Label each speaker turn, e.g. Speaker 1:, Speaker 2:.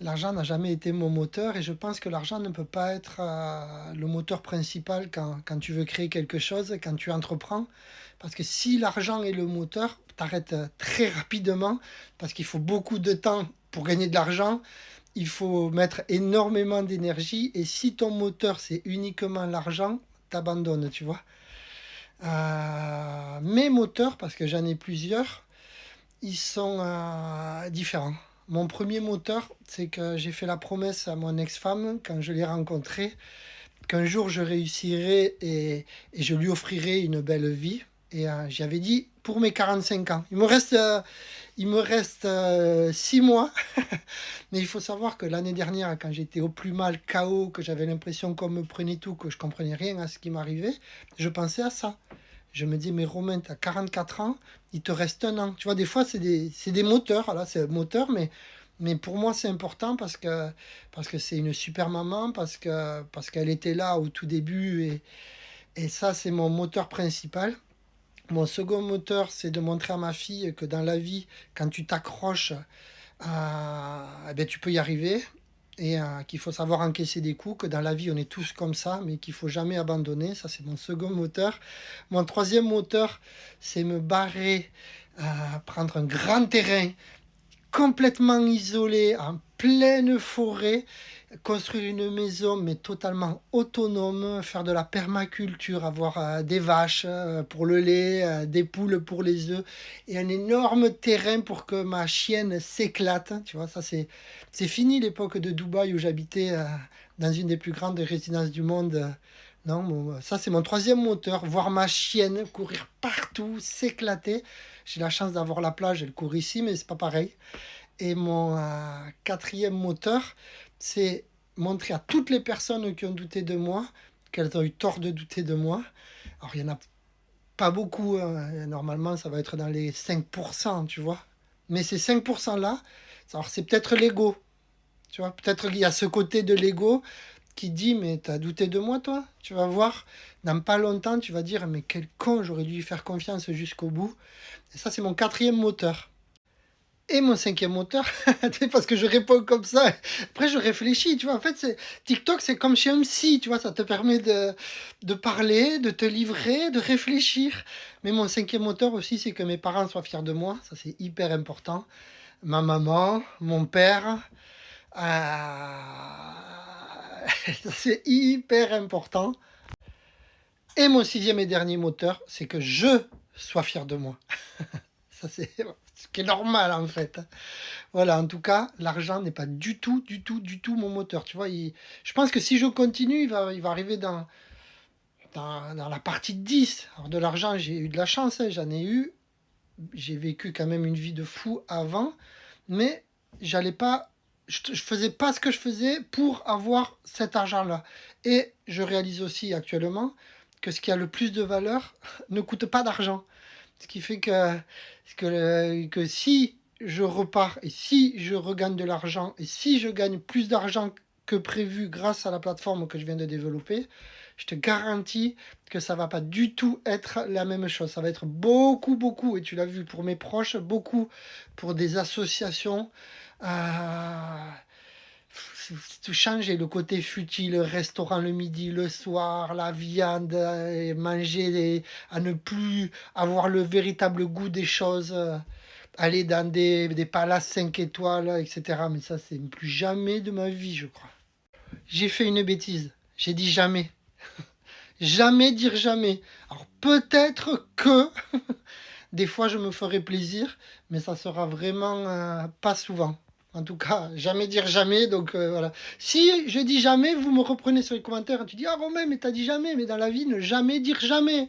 Speaker 1: L'argent n'a jamais été mon moteur et je pense que l'argent ne peut pas être le moteur principal quand tu veux créer quelque chose, quand tu entreprends. Parce que si l'argent est le moteur, tu arrêtes très rapidement parce qu'il faut beaucoup de temps pour gagner de l'argent. Il faut mettre énormément d'énergie et si ton moteur c'est uniquement l'argent, t'abandonnes, tu vois. Mes moteurs, parce que j'en ai plusieurs, ils sont différents. Mon premier moteur, c'est que j'ai fait la promesse à mon ex-femme quand je l'ai rencontrée qu'un jour je réussirai et je lui offrirai une belle vie. Et j'y avais dit pour mes 45 ans. Il me reste 6 mois. Mais il faut savoir que l'année dernière, quand j'étais au plus mal, KO, que j'avais l'impression qu'on me prenait tout, que je comprenais rien à ce qui m'arrivait, je pensais à ça. Je me dis, mais Romain, tu as 44 ans, il te reste un an. Tu vois, des fois, c'est des moteurs. Là, c'est un moteur, mais pour moi, c'est important parce que c'est une super maman, parce qu'elle était là au tout début. Et ça, c'est mon moteur principal. Mon second moteur, c'est de montrer à ma fille que dans la vie, quand tu t'accroches, eh ben, tu peux y arriver. Et qu'il faut savoir encaisser des coups, que dans la vie, on est tous comme ça, mais qu'il faut jamais abandonner. Ça, c'est mon second moteur. Mon troisième moteur, c'est me barrer, prendre un grand terrain complètement isolé, en pleine forêt, construire une maison mais totalement autonome, faire de la permaculture, avoir des vaches pour le lait, des poules pour les œufs et un énorme terrain pour que ma chienne s'éclate. Tu vois, ça c'est fini l'époque de Dubaï où j'habitais dans une des plus grandes résidences du monde. Non, ça c'est mon troisième moteur, voir ma chienne courir partout, s'éclater. J'ai la chance d'avoir la plage, elle court ici, mais c'est pas pareil. Et mon quatrième moteur, c'est montrer à toutes les personnes qui ont douté de moi qu'elles ont eu tort de douter de moi. Alors, il n'y en a pas beaucoup. Normalement, ça va être dans les 5%, tu vois. Mais ces 5%-là, alors c'est peut-être l'ego. Tu vois, peut-être qu'il y a ce côté de l'ego qui dit, mais t'as douté de moi, toi? Tu vas voir, dans pas longtemps, tu vas dire, mais quel con, j'aurais dû lui faire confiance jusqu'au bout. Et ça, c'est mon quatrième moteur. Et mon cinquième moteur, parce que je réponds comme ça, après je réfléchis, tu vois, en fait, TikTok, c'est comme chez un psy, tu vois, ça te permet de parler, de te livrer, de réfléchir. Mais mon cinquième moteur aussi, c'est que mes parents soient fiers de moi, ça c'est hyper important. Ma maman, mon père, ça c'est hyper important. Et mon sixième et dernier moteur, c'est que je sois fier de moi. Ça c'est ce qui est normal en fait. Voilà, en tout cas, l'argent n'est pas du tout, du tout, du tout mon moteur. Tu vois, je pense que si je continue, il va arriver dans la partie 10. Alors, de l'argent, j'ai eu de la chance, hein, j'en ai eu. J'ai vécu quand même une vie de fou avant, mais j'allais pas, je faisais pas ce que je faisais pour avoir cet argent-là. Et je réalise aussi actuellement que ce qui a le plus de valeur ne coûte pas d'argent. Ce qui fait que si je repars et si je regagne de l'argent et si je gagne plus d'argent que prévu grâce à la plateforme que je viens de développer, je te garantis que ça va pas du tout être la même chose. Ça va être beaucoup, beaucoup, et tu l'as vu pour mes proches, beaucoup pour des associations. Euh, tout changer, le côté futile, le restaurant le midi, le soir, la viande, et manger, à ne plus avoir le véritable goût des choses, aller dans des palaces 5 étoiles, etc. Mais ça, c'est plus jamais de ma vie, je crois. J'ai fait une bêtise. J'ai dit jamais. Jamais dire jamais. Alors peut-être que des fois je me ferai plaisir, mais ça sera vraiment pas souvent. En tout cas, jamais dire jamais. Donc voilà. Si je dis jamais, vous me reprenez sur les commentaires. Tu dis, ah Romain, mais t'as dit jamais. Mais dans la vie, ne jamais dire jamais.